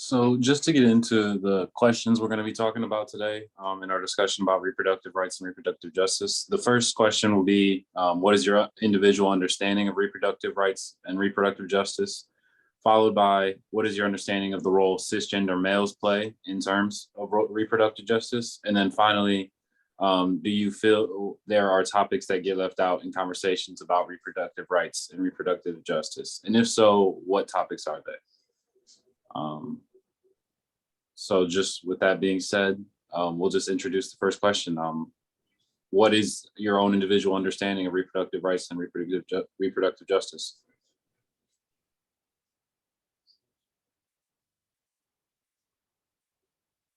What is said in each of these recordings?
So just to get into the questions we're going to be talking about today in our discussion about reproductive rights and reproductive justice, the first question will be, what is your individual understanding of reproductive rights and reproductive justice? Followed by, what is your understanding of the role cisgender males play in terms of reproductive justice? And then finally, do you feel there are topics that get left out in conversations about reproductive rights and reproductive justice? And if so, what topics are they? So just with that being said, we'll just introduce the first question. What is your own individual understanding of reproductive rights and reproductive justice?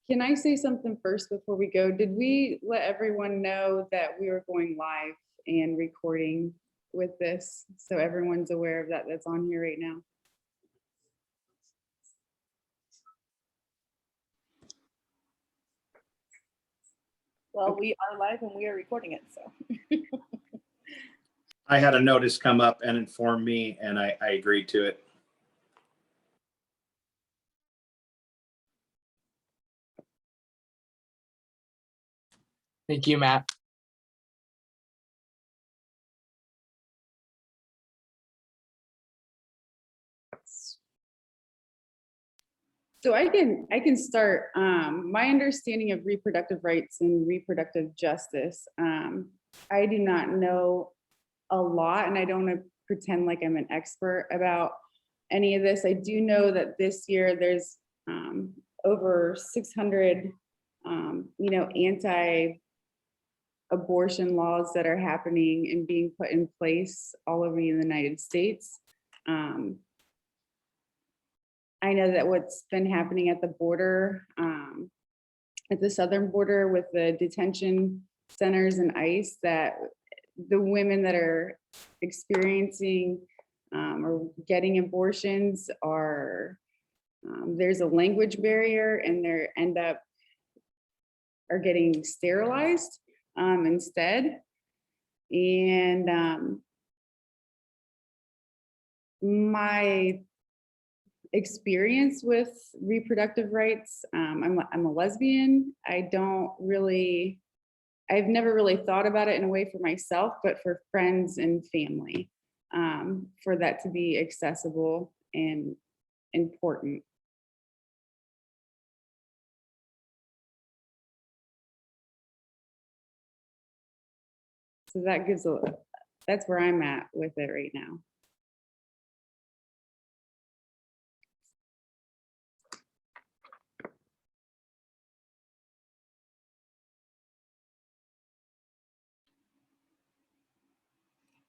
Can I say something first before we go? Did we let everyone know that we were going live and recording with this? So everyone's aware of that, that's on here right now. Well, we are live and we are recording it, so. I had a notice come up and inform me, and I agreed to it. Thank you, Matt. So I can start. My understanding of reproductive rights and reproductive justice, I do not know a lot, and I don't want to pretend like I'm an expert about any of this. I do know that this year there's over 600, anti-abortion laws that are happening and being put in place all over the United States. I know that what's been happening at the border, at the southern border with the detention centers and ICE, that the women that are experiencing or getting abortions are, there's a language barrier, and they are getting sterilized instead. And my experience with reproductive rights, I'm a lesbian. I've never really thought about it in a way for myself, but for friends and family, for that to be accessible and important. So that's where I'm at with it right now.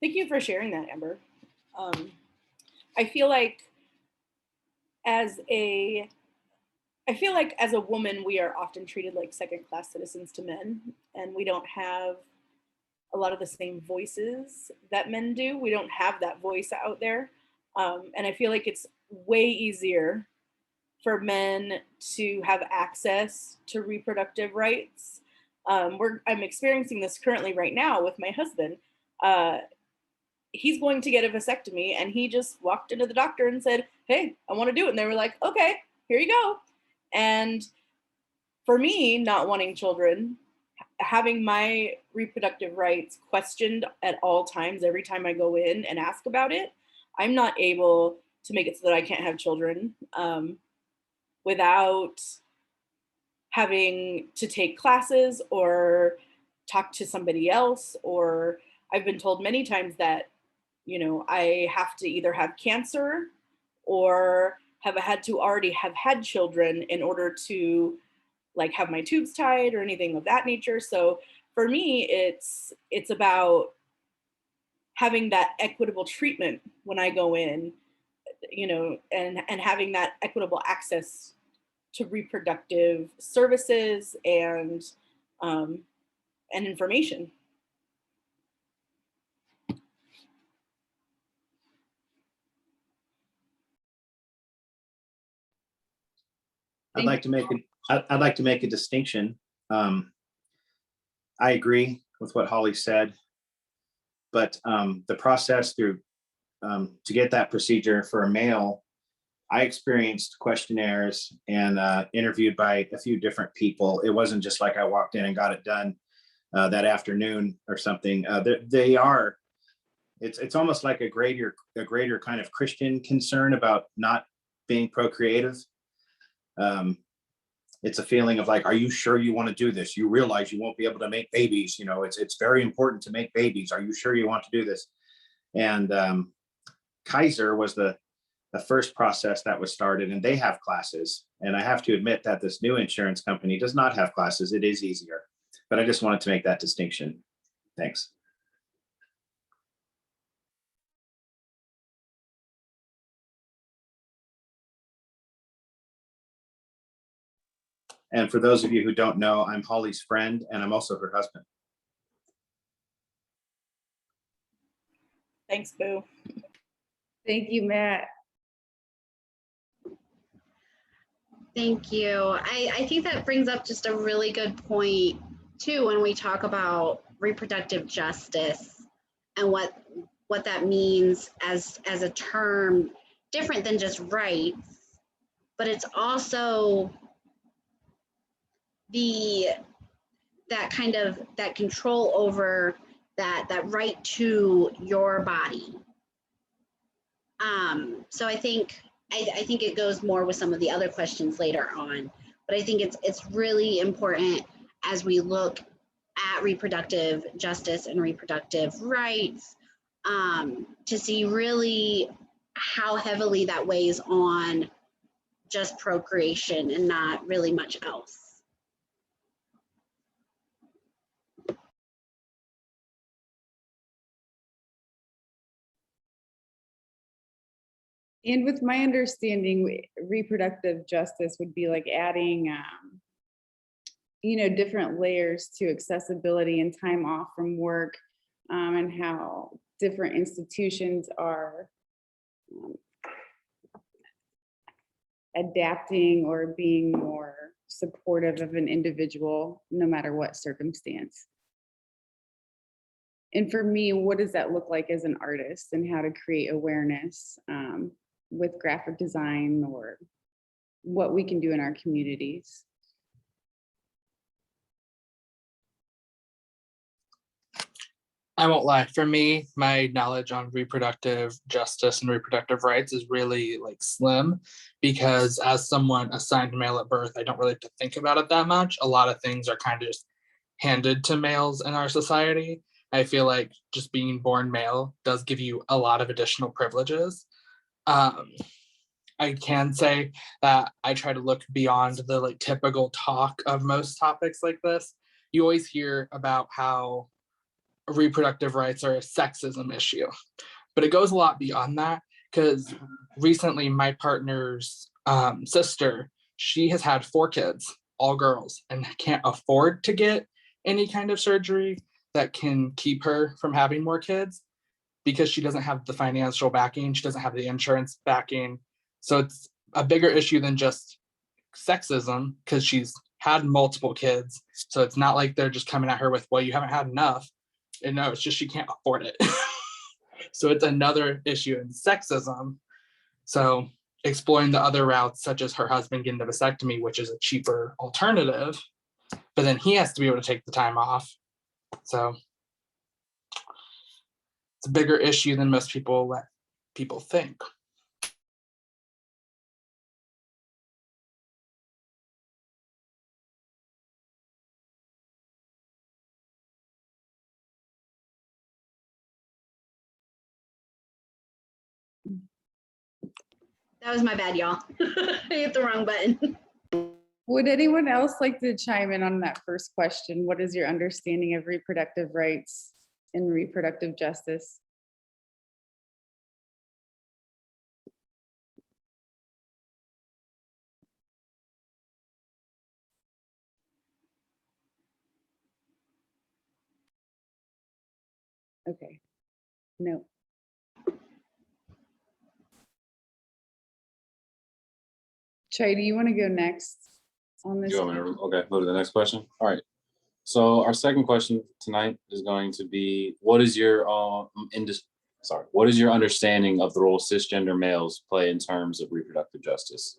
Thank you for sharing that, Amber. I feel like as a woman, we are often treated like second-class citizens to men, and we don't have a lot of the same voices that men do. We don't have that voice out there. And I feel like it's way easier for men to have access to reproductive rights. I'm experiencing this currently right now with my husband. He's going to get a vasectomy, and he just walked into the doctor and said, "Hey, I want to do it." And they were like, "Okay, here you go." And for me, not wanting children, having my reproductive rights questioned at all times, every time I go in and ask about it, I'm not able to make it so that I can't have children without having to take classes or talk to somebody else. Or I've been told many times that, I have to either have cancer or have had to already have had children in order to have my tubes tied or anything of that nature. So for me, it's about having that equitable treatment when I go in, and having that equitable access to reproductive services and information. I'd like to make a distinction. I agree with what Hollie said, but the process to get that procedure for a male, I experienced questionnaires and interviewed by a few different people. It wasn't just like I walked in and got it done that afternoon or something. It's almost like a greater kind of Christian concern about not being procreative. It's a feeling of like, are you sure you want to do this? You realize you won't be able to make babies. You know, it's very important to make babies. Are you sure you want to do this? And Kaiser was the first process that was started, and they have classes. And I have to admit that this new insurance company does not have classes. It is easier, but I just wanted to make that distinction. Thanks. And for those of you who don't know, I'm Hollie's friend, and I'm also her husband. Thanks, Boo. Thank you, Matt. Thank you. I think that brings up just a really good point too when we talk about reproductive justice and what that means as a term different than just rights, but it's also that control over that right to your body. So I think it goes more with some of the other questions later on, but I think it's really important as we look at reproductive justice and reproductive rights to see really how heavily that weighs on just procreation and not really much else. And with my understanding, reproductive justice would be like adding, different layers to accessibility and time off from work, and how different institutions are adapting or being more supportive of an individual, no matter what circumstance. And for me, what does that look like as an artist, and how to create awareness with graphic design, or what we can do in our communities? I won't lie. For me, my knowledge on reproductive justice and reproductive rights is really like slim, because as someone assigned male at birth, I don't really have to think about it that much. A lot of things are kind of just handed to males in our society. I feel like just being born male does give you a lot of additional privileges. I can say that I try to look beyond the like typical talk of most topics like this. You always hear about how reproductive rights are a sexism issue, but it goes a lot beyond that, because recently my partner's sister, she has had 4 kids, all girls, and can't afford to get any kind of surgery that can keep her from having more kids, because she doesn't have the financial backing, she doesn't have the insurance backing. So it's a bigger issue than just sexism, because she's had multiple kids. So it's not like they're just coming at her with, well, you haven't had enough. And no, it's just she can't afford it. So it's another issue in sexism. So exploring the other routes, such as her husband getting a vasectomy, which is a cheaper alternative, but then he has to be able to take the time off. So it's a bigger issue than most people let people think. That was my bad, y'all. I hit the wrong button. Would anyone else like to chime in on that first question? What is your understanding of reproductive rights and reproductive justice? Okay, no. Trey, do you want to go next on this? You want me to, okay, go to the next question. All right. So our second question tonight is going to be, what is your sorry, what is your understanding of the role cisgender males play in terms of reproductive justice?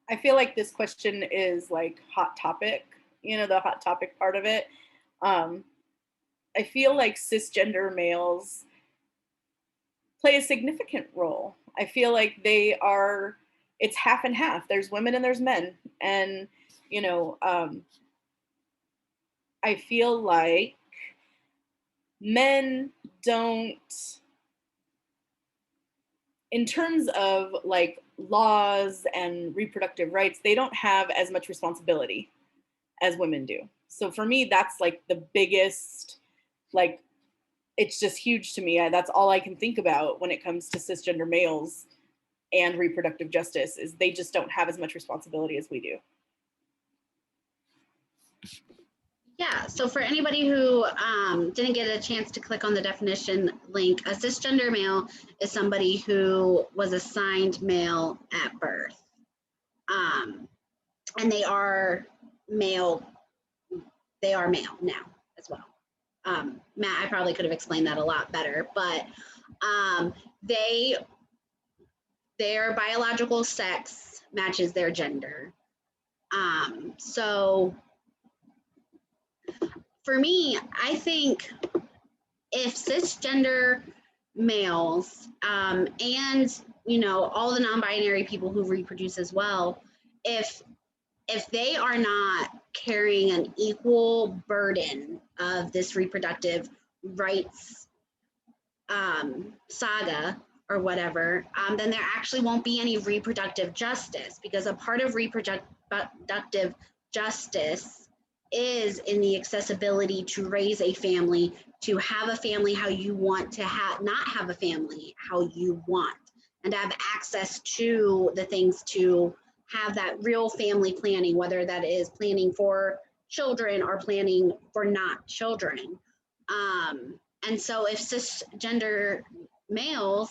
I feel like this question is like hot topic, you know, the hot topic part of it. I feel like cisgender males play a significant role. I feel like they are, it's half and half. There's women and there's men. And, you know, I feel like men don't, in terms of like laws and reproductive rights, they don't have as much responsibility as women do. So for me, that's like the biggest, like, it's just huge to me. That's all I can think about when it comes to cisgender males and reproductive justice, is they just don't have as much responsibility as we do. Yeah, so for anybody who didn't get a chance to click on the definition link, a cisgender male is somebody who was assigned male at birth. And they are male now as well. Matt, I probably could have explained that a lot better, but their biological sex matches their gender. So for me, I think if cisgender males and, you know, all the non-binary people who reproduce as well, if they are not carrying an equal burden of this reproductive rights saga or whatever, then there actually won't be any reproductive justice, because a part of reproductive justice is in the accessibility to raise a family, to have a family how you want to have, not have a family how you want, and have access to the things to have that real family planning, whether that is planning for children or planning for not children. And so if cisgender males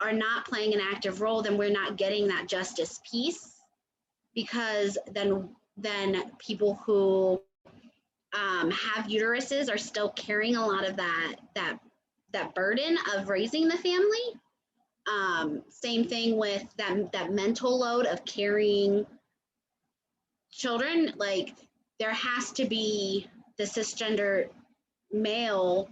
are not playing an active role, then we're not getting that justice piece, because then people who have uteruses are still carrying a lot of that burden of raising the family. Same thing with that mental load of carrying children. Like, there has to be the cisgender male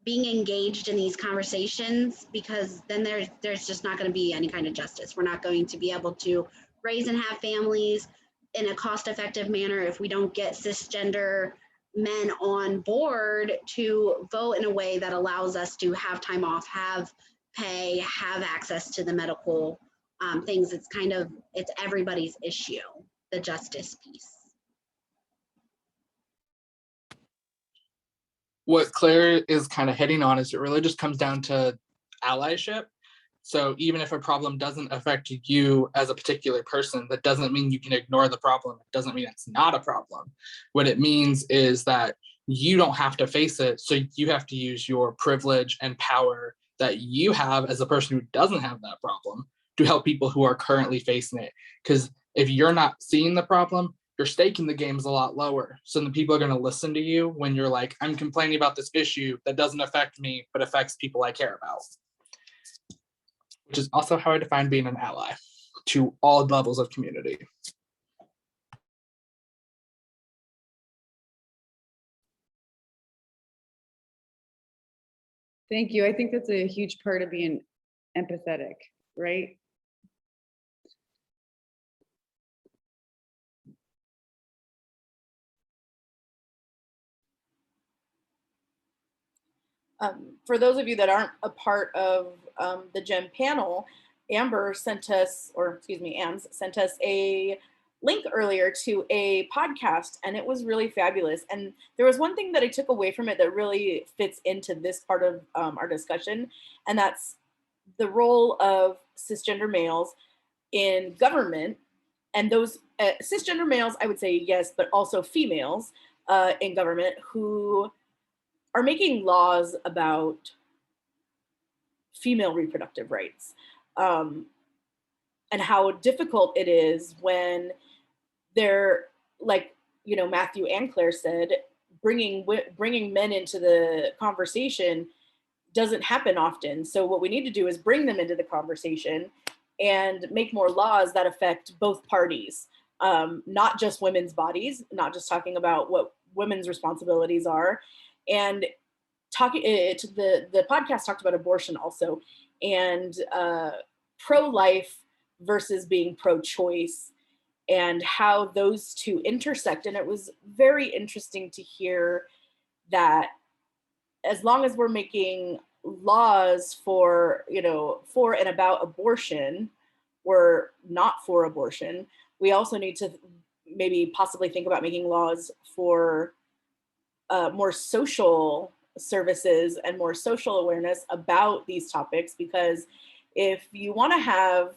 being engaged in these conversations, because then there's just not going to be any kind of justice. We're not going to be able to raise and have families in a cost-effective manner if we don't get cisgender men on board to vote in a way that allows us to have time off, have pay, have access to the medical things. It's everybody's issue, the justice piece. What Claire is kind of hitting on is it really just comes down to allyship. So even if a problem doesn't affect you as a particular person, that doesn't mean you can ignore the problem. It doesn't mean it's not a problem. What it means is that you don't have to face it. So you have to use your privilege and power that you have as a person who doesn't have that problem to help people who are currently facing it. Because if you're not seeing the problem, your stake in the game is a lot lower. So the people are going to listen to you when you're like, I'm complaining about this issue that doesn't affect me, but affects people I care about. Which is also how I define being an ally to all levels of community. Thank you. I think that's a huge part of being empathetic, right? For those of you that aren't a part of the GEM panel, Ambz sent us a link earlier to a podcast, and it was really fabulous. And there was one thing that I took away from it that really fits into this part of our discussion, and that's the role of cisgender males in government. And those cisgender males, I would say yes, but also females in government who are making laws about female reproductive rights. and how difficult it is when they're like, you know, Matthew and Claire said, bringing men into the conversation doesn't happen often. So what we need to do is bring them into the conversation and make more laws that affect both parties, not just women's bodies, not just talking about what women's responsibilities are. And talking the podcast talked about abortion also, and pro-life versus being pro-choice, and how those two intersect. And it was very interesting to hear that as long as we're making laws for, you know, for and about abortion, we're not for abortion. We also need to maybe possibly think about making laws for more social services and more social awareness about these topics, because if you want to have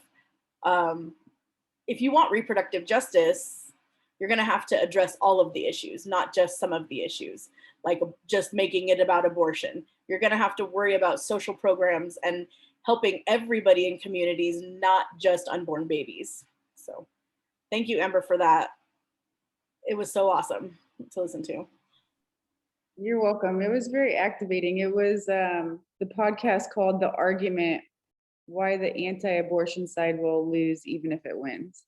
if you want reproductive justice, you're going to have to address all of the issues, not just some of the issues, like just making it about abortion. You're going to have to worry about social programs and helping everybody in communities, not just unborn babies. So thank you, Amber, for that. It was so awesome to listen to. You're welcome. It was very activating. It was the podcast called The Argument, Why the Anti-Abortion Side Will Lose Even If It Wins.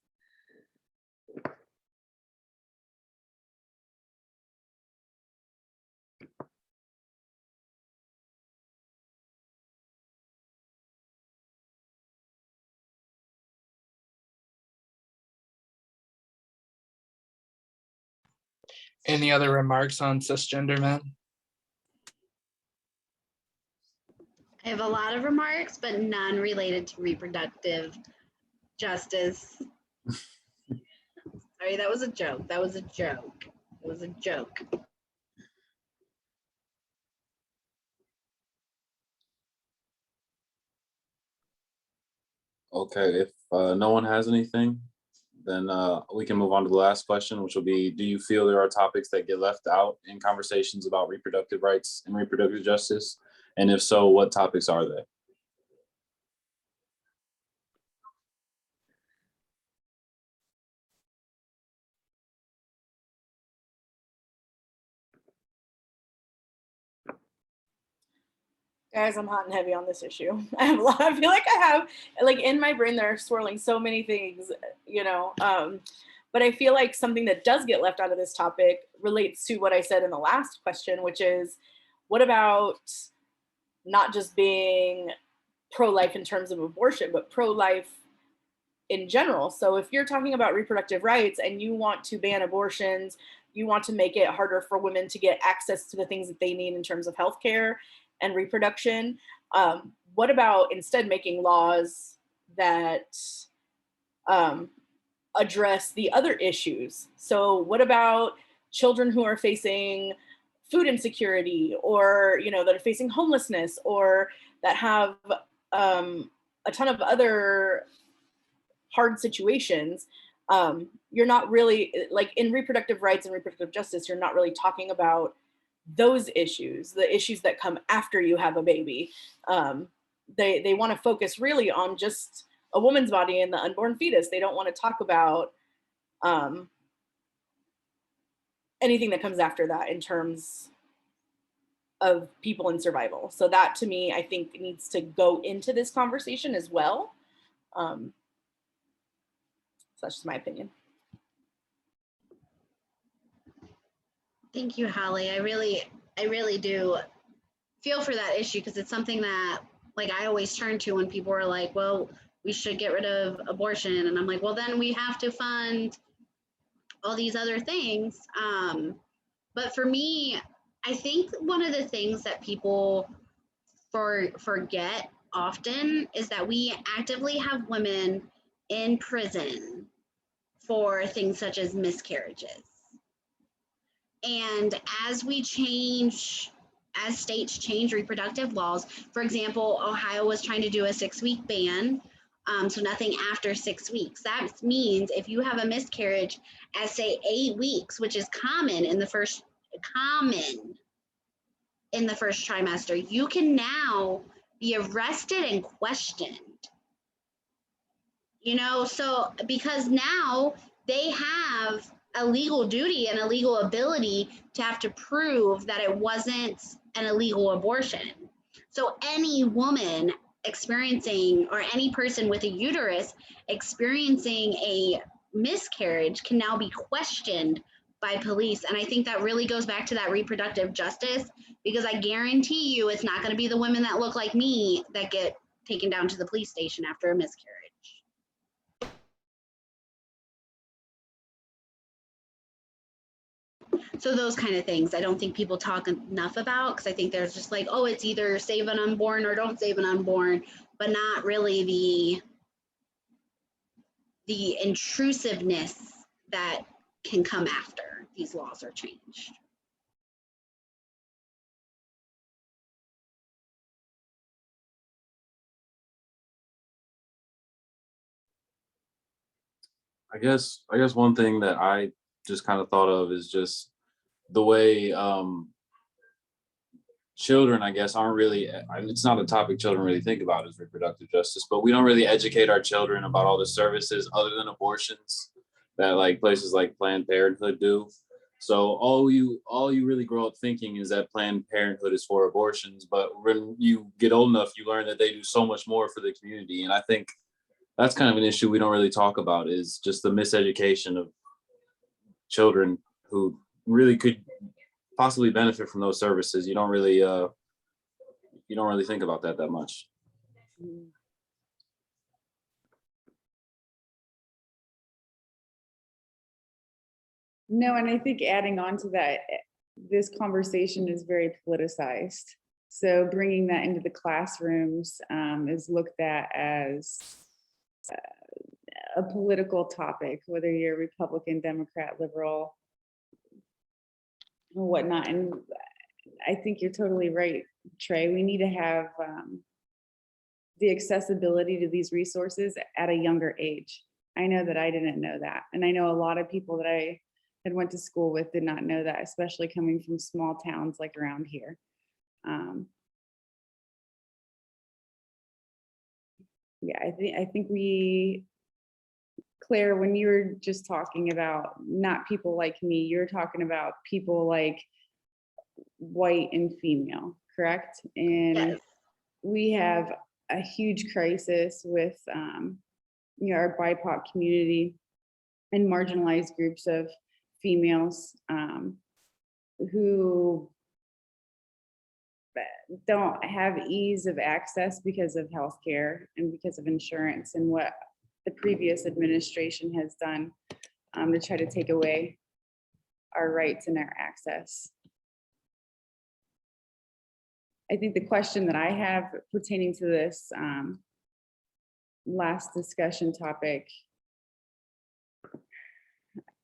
Any other remarks on cisgender men? I have a lot of remarks, but none related to reproductive justice. Sorry, that was a joke. That was a joke. It was a joke. Okay, if no one has anything, then we can move on to the last question, which will be, do you feel there are topics that get left out in conversations about reproductive rights and reproductive justice? And if so, what topics are they? Guys, I'm hot and heavy on this issue. I have a lot. I feel like I have, like, in my brain, there are swirling so many things, you know. But I feel like something that does get left out of this topic relates to what I said in the last question, which is, what about not just being pro-life in terms of abortion, but pro-life in general? So if you're talking about reproductive rights and you want to ban abortions, you want to make it harder for women to get access to the things that they need in terms of healthcare and reproduction, what about instead making laws that address the other issues? So what about children who are facing food insecurity, or, you know, that are facing homelessness, or that have a ton of other hard situations? You're not really, like, in reproductive rights and reproductive justice, you're not really talking about those issues, the issues that come after you have a baby. They want to focus really on just a woman's body and the unborn fetus. They don't want to talk about anything that comes after that in terms of people in survival. So that, to me, I think needs to go into this conversation as well. So that's just my opinion. Thank you, Hollie. I really do feel for that issue, because it's something that, like, I always turn to when people are like, well, we should get rid of abortion. And I'm like, well, then we have to fund all these other things. But for me, I think one of the things that people forget often is that we actively have women in prison for things such as miscarriages. And as states change reproductive laws, for example, Ohio was trying to do a 6-week ban, so nothing after 6 weeks. That means if you have a miscarriage at, say, 8 weeks, which is common in the first trimester, you can now be arrested and questioned You know, so because now they have a legal duty and a legal ability to have to prove that it wasn't an illegal abortion. So any woman experiencing, or any person with a uterus experiencing a miscarriage, can now be questioned by police. And I think that really goes back to that reproductive justice, because I guarantee you it's not going to be the women that look like me that get taken down to the police station after a miscarriage. So those kind of things I don't think people talk enough about, because I think there's just like, oh, it's either save an unborn or don't save an unborn, but not really the intrusiveness that can come after these laws are changed. I guess one thing that I just kind of thought of is just the way children, I guess, aren't really, it's not a topic children really think about is reproductive justice, but we don't really educate our children about all the services other than abortions that like places like Planned Parenthood do. So all you really grow up thinking is that Planned Parenthood is for abortions, but when you get old enough, you learn that they do so much more for the community. And I think that's kind of an issue we don't really talk about, is just the miseducation of children who really could possibly benefit from those services. You don't really think about that much. No, and I think adding on to that, this conversation is very politicized. So bringing that into the classrooms is looked at as a political topic, whether you're Republican, Democrat, liberal, or whatnot. And I think you're totally right, Trey. We need to have the accessibility to these resources at a younger age. I know that I didn't know that. And I know a lot of people that I had went to school with did not know that, especially coming from small towns like around here. Yeah, I think we, Claire, when you were just talking about not people like me, you're talking about people like white and female, correct? And Yes. we have a huge crisis with our BIPOC community and marginalized groups of females who don't have ease of access because of healthcare and because of insurance, and what the previous administration has done to try to take away our rights and our access. I think the question that I have pertaining to this last discussion topic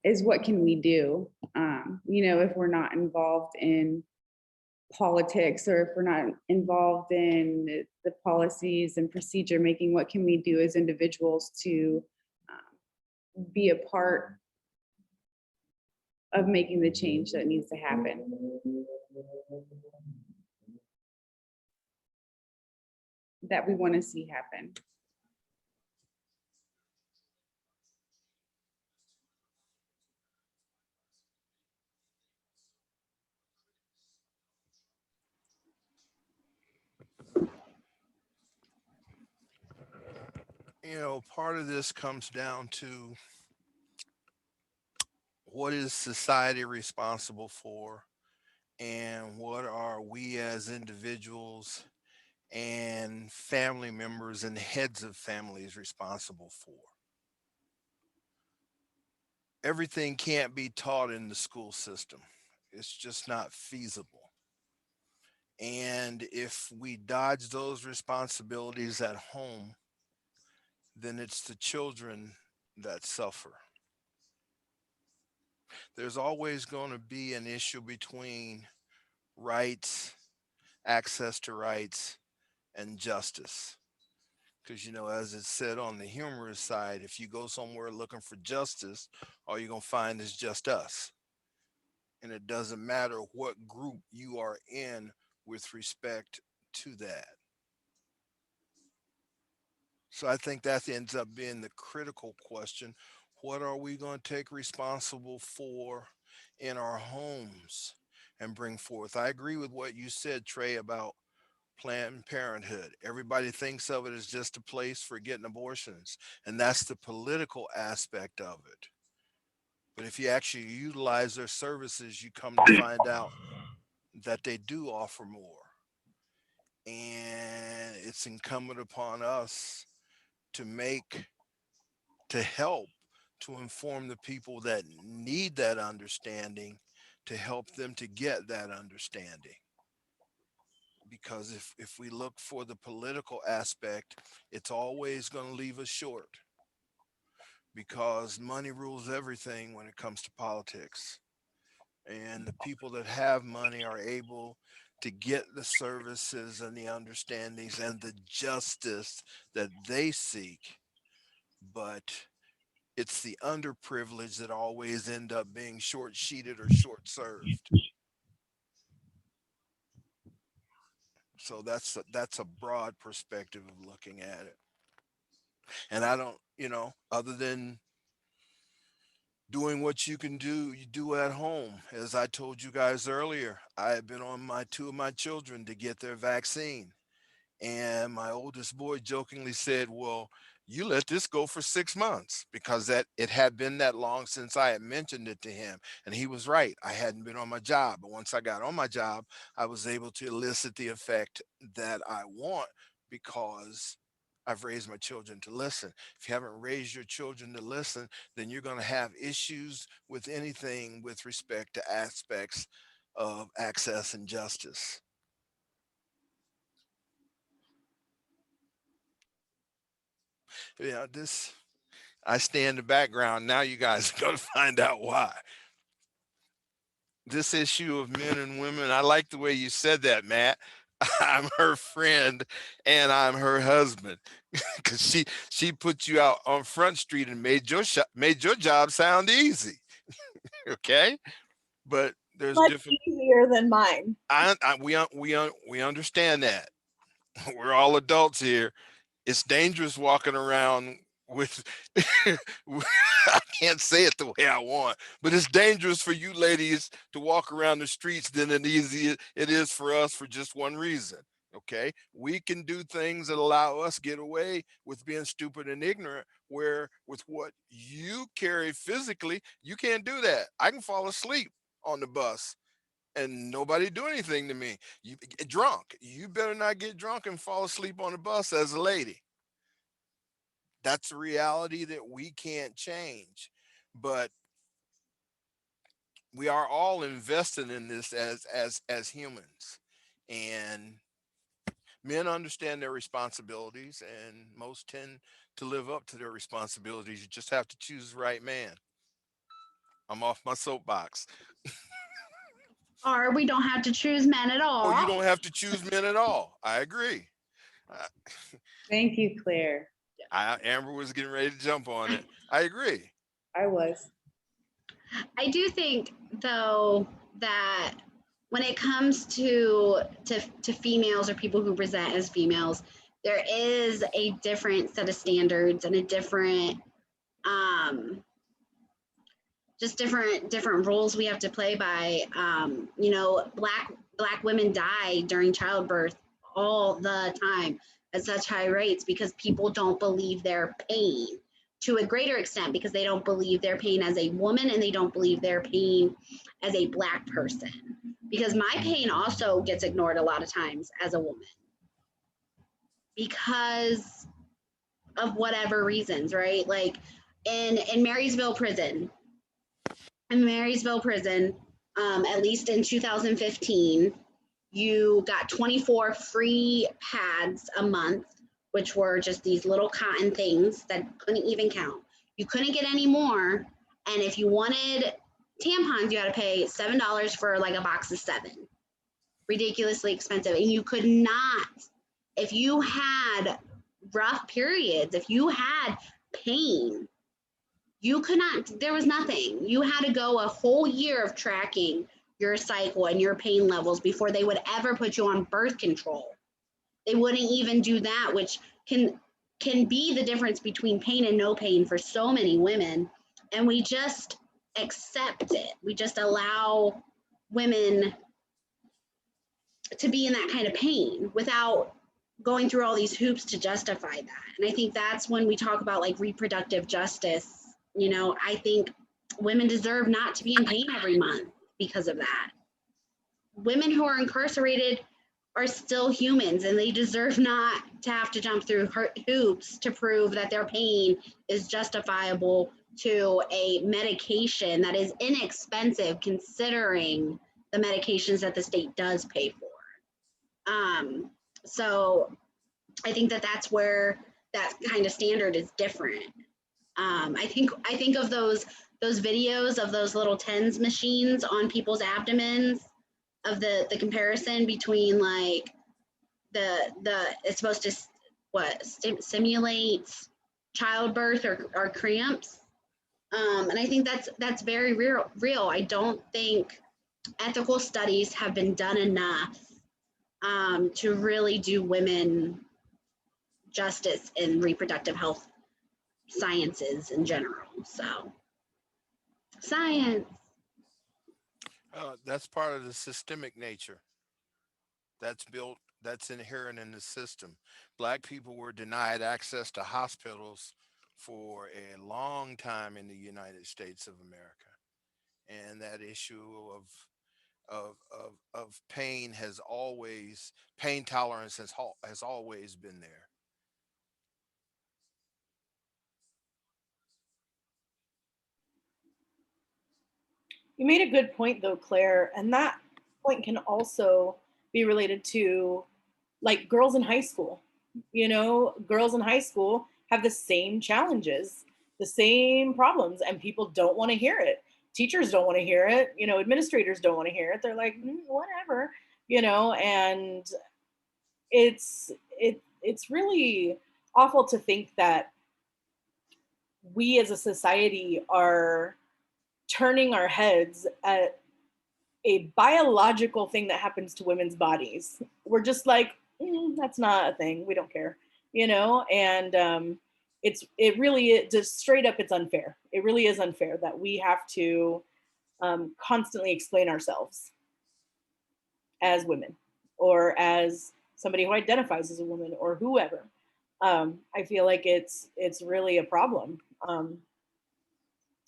is, what can we do? If we're not involved in politics, or if we're not involved in the policies and procedure making, what can we do as individuals to be a part of making the change that needs to happen? That we want to see happen. Part of this comes down to what is society responsible for, and what are we as individuals and family members and heads of families responsible for. Everything can't be taught in the school system. It's just not feasible. And if we dodge those responsibilities at home, then it's the children that suffer. There's always going to be an issue between rights, access to rights, and justice. Because, as it's said on the humorous side, if you go somewhere looking for justice, all you're going to find is just us. And it doesn't matter what group you are in with respect to that. So I think that ends up being the critical question. What are we going to take responsible for in our homes and bring forth? I agree with what you said, Trey, about Planned Parenthood. Everybody thinks of it as just a place for getting abortions, and that's the political aspect of it. But if you actually utilize their services, you come to find out that they do offer more. And it's incumbent upon us to make, to help, to inform the people that need that understanding, to help them to get that understanding. Because if we look for the political aspect, it's always going to leave us short, because money rules everything when it comes to politics. And the people that have money are able to get the services and the understandings and the justice that they seek. But it's the underprivileged that always end up being short sheeted or short served. So that's a broad perspective of looking at it. And I don't, other than doing what you can do, you do at home. As I told you guys earlier, I have been on my two of my children to get their vaccine. And my oldest boy jokingly said, well, you let this go for 6 months, because that it had been that long since I had mentioned it to him. And he was right. I hadn't been on my job. But once I got on my job, I was able to elicit the effect that I want, because I've raised my children to listen. If you haven't raised your children to listen, then you're going to have issues with anything with respect to aspects of access and justice. This, I stay in the background. Now you guys are going to find out why. This issue of men and women, I like the way you said that, Matt. I'm her friend and I'm her husband, because she put you out on Front Street and made your job sound easy. Okay, but there's Much different. easier than mine. We understand that. We're all adults here. It's dangerous walking around with I can't say it the way I want, but it's dangerous for you ladies to walk around the streets than it is for us, for just one reason. Okay, we can do things that allow us get away with being stupid and ignorant, where with what you carry physically, you can't do that. I can fall asleep on the bus and nobody do anything to me. You get drunk, you better not get drunk and fall asleep on the bus as a lady. That's a reality that we can't change, but we are all invested in this as humans. And men understand their responsibilities, and most tend to live up to their responsibilities. You just have to choose the right man. I'm off my soapbox. Or we don't have to choose men at all. Or you don't have to choose men at all. I agree. Thank you, Claire. Amber was getting ready to jump on it. I agree. I was. I do think, though, that when it comes to females or people who present as females, there is a different set of standards and a different just different rules we have to play by. Black women die during childbirth all the time at such high rates because people don't believe their pain, to a greater extent because they don't believe their pain as a woman, and they don't believe their pain as a Black person. Because my pain also gets ignored a lot of times as a woman because of whatever reasons, right? Like in Marysville Prison, at least in 2015, you got 24 free pads a month, which were just these little cotton things that couldn't even count. You couldn't get any more. And if you wanted tampons, you had to pay $7 for like a box of 7. Ridiculously expensive. And you could not, if you had rough periods, if you had pain, you could not, there was nothing. You had to go a whole year of tracking your cycle and your pain levels before they would ever put you on birth control. They wouldn't even do that, which can can be the difference between pain and no pain for so many women. And we just accept it. We just allow women to be in that kind of pain without going through all these hoops to justify that. And I think that's when we talk about like reproductive justice. You know, I think women deserve not to be in pain every month because of that. Women who are incarcerated are still humans, and they deserve not to have to jump through hoops to prove that their pain is justifiable to a medication that is inexpensive considering the medications that the state does pay for. So I think that that's where that kind of standard is different. I think of those videos of those little TENS machines on people's abdomens, of the comparison between like the it's supposed to simulate childbirth or cramps. And I think that's very real. I don't think ethical studies have been done enough to really do women justice in reproductive health sciences in general. So science. That's part of the systemic nature that's built, that's inherent in the system. Black people were denied access to hospitals for a long time in the United States of America. And that issue of pain has always, pain tolerance has always been there. You made a good point though, Claire, and that point can also be related to like girls in high school. You know, girls in high school have the same challenges, the same problems, and people don't want to hear it. Teachers don't want to hear it. You know, administrators don't want to hear it. They're like, whatever, you know, and it's really awful to think that we as a society are turning our heads at a biological thing that happens to women's bodies. We're just like, that's not a thing. We don't care, you know? And it really just straight up, it's unfair. It really is unfair that we have to constantly explain ourselves as women or as somebody who identifies as a woman or whoever. I feel like it's really a problem,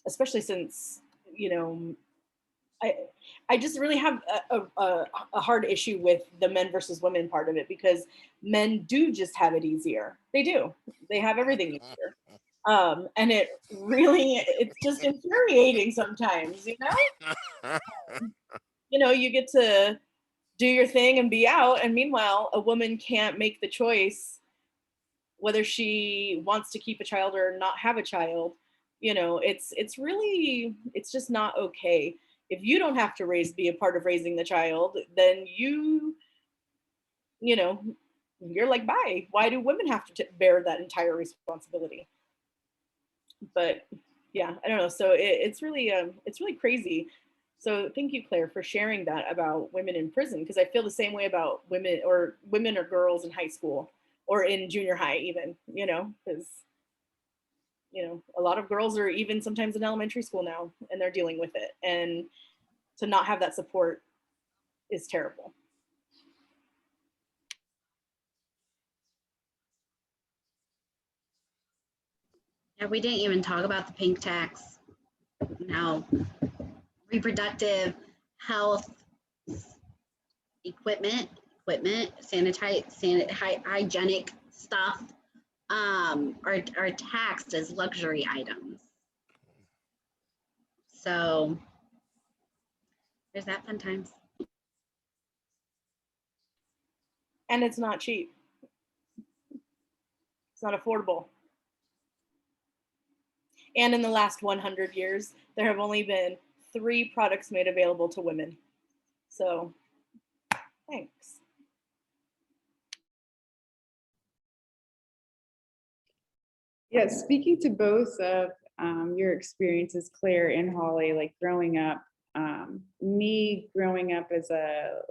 especially since, you know, I just really have a hard issue with the men versus women part of it, because men do just have it easier. They do. They have everything easier. And it's just infuriating sometimes, you know? You know, you get to do your thing and be out, and meanwhile, a woman can't make the choice whether she wants to keep a child or not have a child. You know, it's just not okay. If you don't have to be a part of raising the child, then you know, you're like, bye. Why do women have to bear that entire responsibility? But yeah, I don't know. So it's really crazy. So thank you, Claire, for sharing that about women in prison, because I feel the same way about women or girls in high school or in junior high even, you know, because, you know, a lot of girls are even sometimes in elementary school now and they're dealing with it. And to not have that support is terrible. Yeah, we didn't even talk about the pink tax. Now, reproductive health equipment, hygienic stuff are taxed as luxury items. So there's that fun times. And it's not cheap. It's not affordable. And in the last 100 years, there have only been 3 products made available to women. So thanks. Yeah, speaking to both of your experiences, Claire and Hollie, like growing up, me growing up as a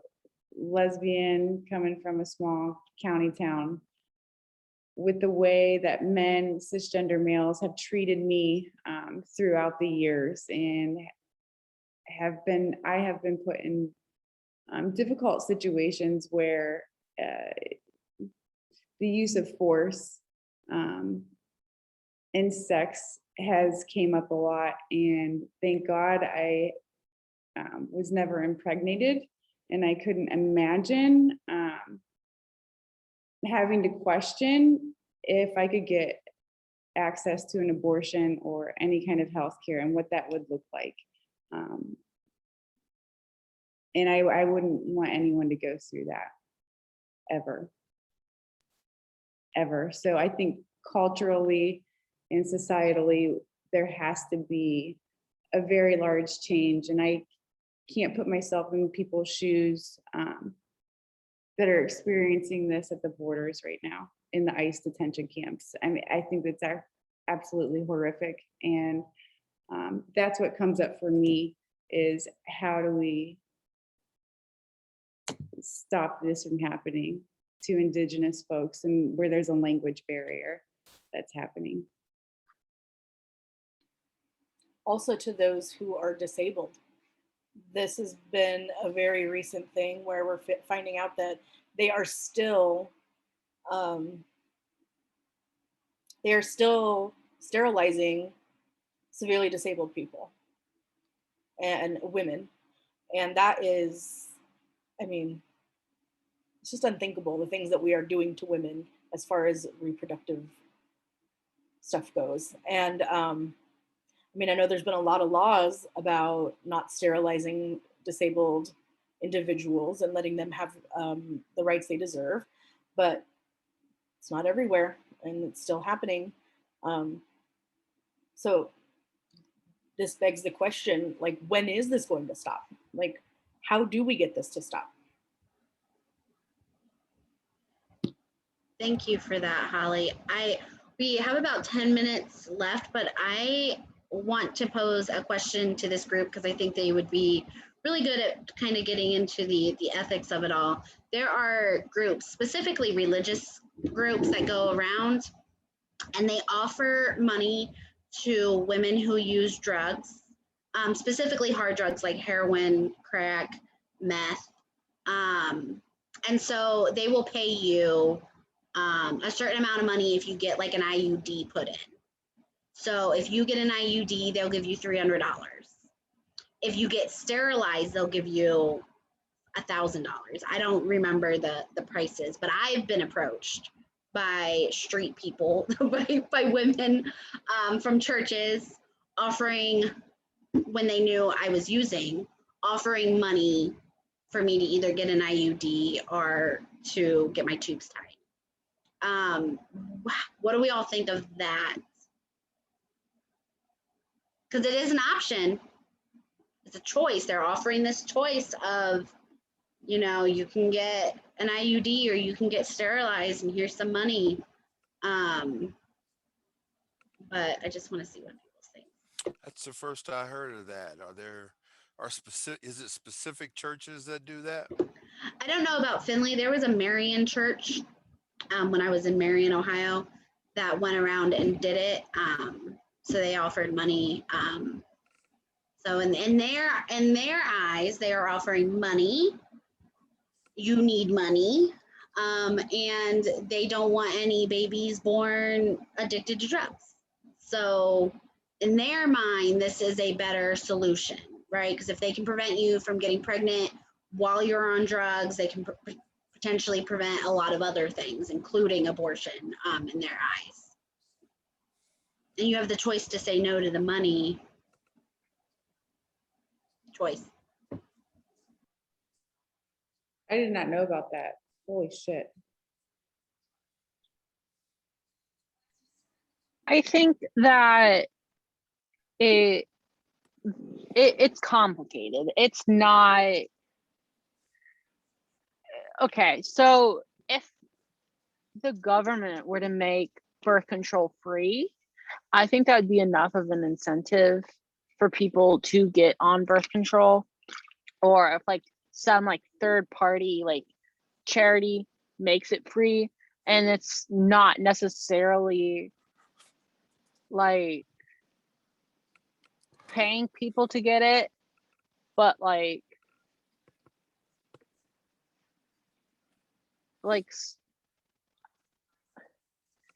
lesbian coming from a small county town, with the way that men, cisgender males, have treated me throughout the years, and I have been put in difficult situations where the use of force and sex has came up a lot. And thank God I was never impregnated, and I couldn't imagine having to question if I could get access to an abortion or any kind of health care and what that would look like. And I wouldn't want anyone to go through that ever. So I think culturally and societally, there has to be a very large change. And I can't put myself in people's shoes that are experiencing this at the borders right now in the ICE detention camps. I mean, I think that's absolutely horrific. And that's what comes up for me is, how do we stop this from happening to Indigenous folks, and where there's a language barrier that's happening. Also to those who are disabled. This has been a very recent thing where we're finding out that they are still sterilizing severely disabled people and women. And that is, I mean, it's just unthinkable, the things that we are doing to women as far as reproductive stuff goes. And I mean, I know there's been a lot of laws about not sterilizing disabled individuals and letting them have the rights they deserve, but it's not everywhere, and it's still happening. So this begs the question, like, when is this going to stop? Like, how do we get this to stop? Thank you for that, Holly. We have about 10 minutes left, but I want to pose a question to this group because I think they would be really good at kind of getting into the ethics of it all. There are groups, specifically religious groups, that go around and they offer money to women who use drugs, specifically hard drugs like heroin, crack, meth. And so they will pay you a certain amount of money if you get like an IUD put in. So if you get an IUD, they'll give you $300. If you get sterilized, they'll give you $1,000. I don't remember the prices, but I've been approached by street people, by women from churches offering, when they knew I was using, offering money for me to either get an IUD or to get my tubes tied. What do we all think of that? Because it is an option. It's a choice. They're offering this choice of, you know, you can get an IUD or you can get sterilized, and here's some money. But I just want to see what people think. That's the first I heard of that. Is it specific churches that do that? I don't know about Findlay. There was a Marian church when I was in Marion, Ohio, that went around and did it. So they offered money. So in their eyes, they are offering money. You need money, and they don't want any babies born addicted to drugs. So in their mind, this is a better solution, right? Because if they can prevent you from getting pregnant while you're on drugs, they can potentially prevent a lot of other things, including abortion, in their eyes. And you have the choice to say no to the money. Choice. I did not know about that. Holy shit. I think that it's complicated. It's not okay. So if the government were to make birth control free, I think that would be enough of an incentive for people to get on birth control. Or if like some like third party like charity makes it free, And it's not necessarily like paying people to get it, but like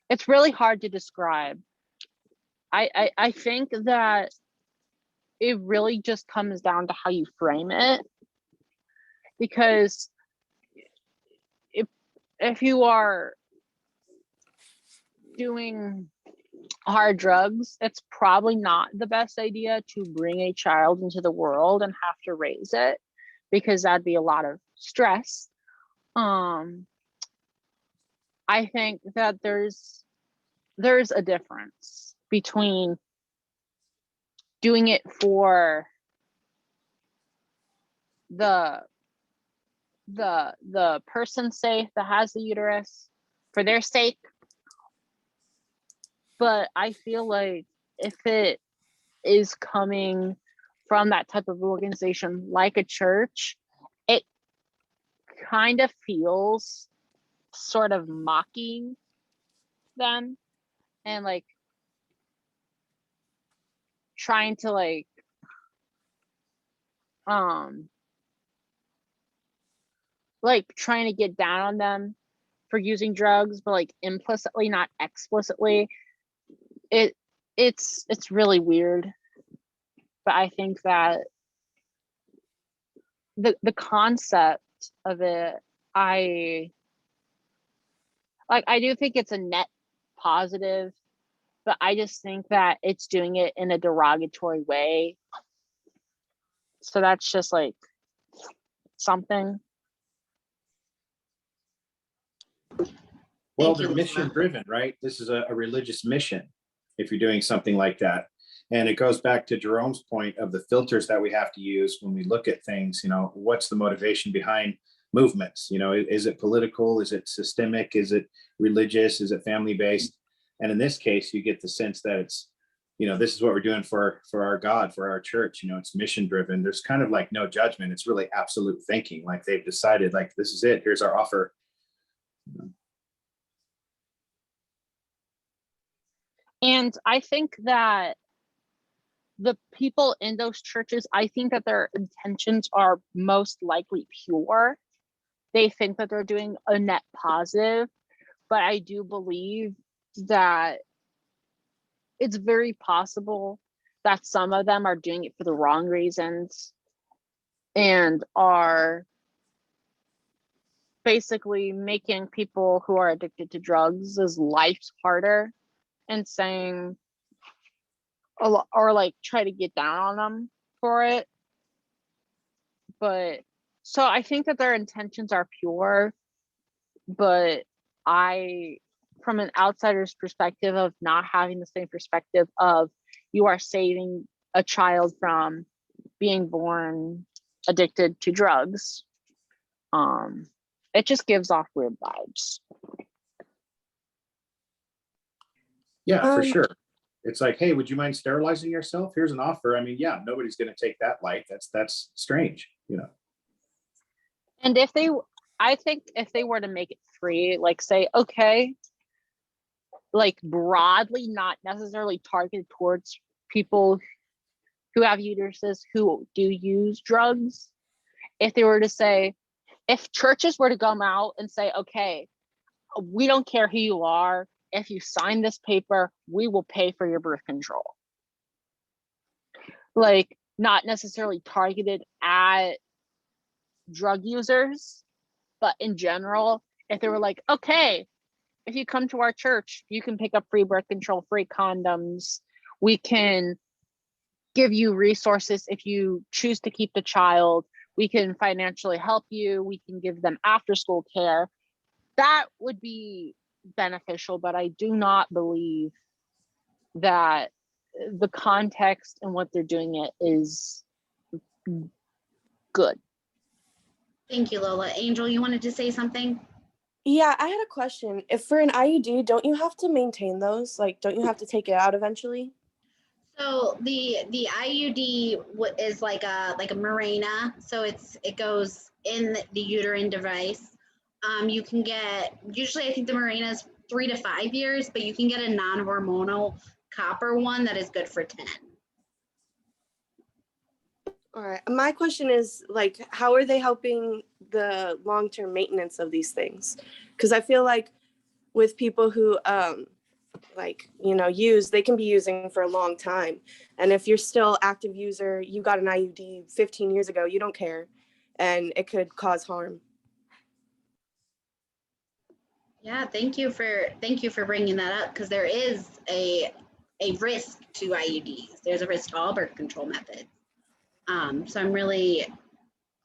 it's really hard to describe. I think that it really just comes down to how you frame it, because if you are doing hard drugs, it's probably not the best idea to bring a child into the world and have to raise it, because that'd be a lot of stress. I think that there's a difference between doing it for the person's sake that has the uterus, for their sake. But I feel like if it is coming from that type of organization like a church, it kind of feels sort of mocking them and like trying to like trying to get down on them for using drugs, but like implicitly, not explicitly. It's really weird. But I think that the concept of it, I do think it's a net positive, but I just think that it's doing it in a derogatory way. So that's just like something. Well, Thank you, they're mission driven, right? This is a religious mission if you're doing something like that. And it goes back to Jerome's point of the filters that we have to use when we look at things. You know, what's the motivation behind movements? You know, is it political? Is it systemic? Is it religious? Is it family based? And in this case, you get the sense that it's, you know, this is what we're doing for our God, for our church. You know, it's mission driven. There's kind of like no judgment. It's really absolute thinking. Like they've decided, like, this is it. Here's our offer. And I think that the people in those churches, I think that their intentions are most likely pure. They think that they're doing a net positive, but I do believe that it's very possible that some of them are doing it for the wrong reasons and are basically making people who are addicted to drugs' lives harder and saying, or like try to get down on them for it. But so I think that their intentions are pure, but from an outsider's perspective of not having the same perspective of you are saving a child from being born addicted to drugs, it just gives off weird vibes. Yeah, for sure. It's like, hey, would you mind sterilizing yourself? Here's an offer. I mean, yeah, nobody's going to take that light. That's strange, you know. And I think if they were to make it free, like say, okay, like broadly, not necessarily targeted towards people who have uteruses who do use drugs. If they were to say, if churches were to come out and say, okay, we don't care who you are, if you sign this paper, we will pay for your birth control. Like, not necessarily targeted at drug users, but in general, if they were like, okay, if you come to our church, you can pick up free birth control, free condoms. We can give you resources if you choose to keep the child. We can financially help you. We can give them after school care. That would be beneficial, but I do not believe that the context and what they're doing it is good. Thank you, Lola. Angel, you wanted to say something? Yeah, I had a question. If for an IUD, don't you have to maintain those? Like, don't you have to take it out eventually? So the IUD is like a Mirena. So it goes in the uterine device. You can get, usually I think the Mirena is 3 to 5 years, but you can get a non-hormonal copper one that is good for 10. All right. My question is, like, how are they helping the long-term maintenance of these things? Because I feel like with people who like, you know, use, they can be using for a long time. And if you're still active user, you got an IUD 15 years ago, you don't care, and it could cause harm. Yeah, thank you for bringing that up, because there is a risk to IUDs. There's a risk to all birth control methods. So I'm really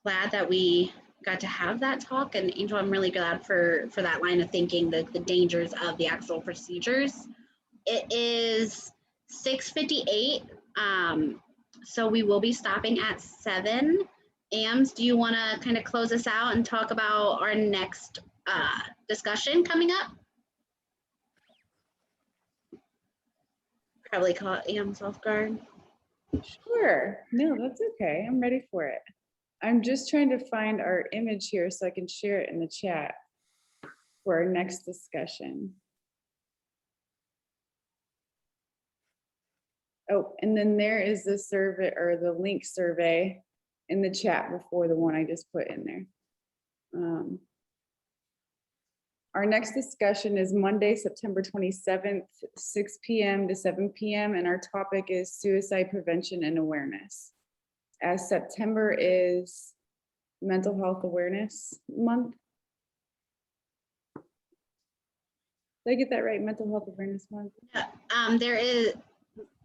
glad that we got to have that talk. And Angel, I'm really glad for that line of thinking, the dangers of the actual procedures. It is 6:58. So we will be stopping at 7. Ambz, do you want to kind of close us out and talk about our next discussion coming up? Probably caught Ambz off guard. Sure. No, that's okay. I'm ready for it. I'm just trying to find our image here so I can share it in the chat for our next discussion. Oh, and then there is the survey, or the link survey in the chat before the one I just put in there. Our next discussion is Monday, September 27th, 6 p.m. to 7 p.m. And our topic is suicide prevention and awareness. As September is Mental Health Awareness Month. Did I get that right? Mental Health Awareness Month? There is,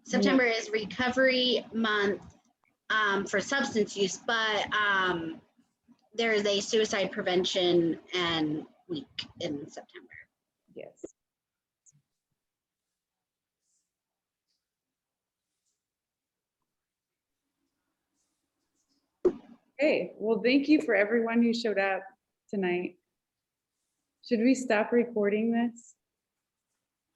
September is Recovery Month for substance use, but there is a suicide prevention and week in September. Yes. Okay, well, thank you for everyone who showed up tonight. Should we stop recording this?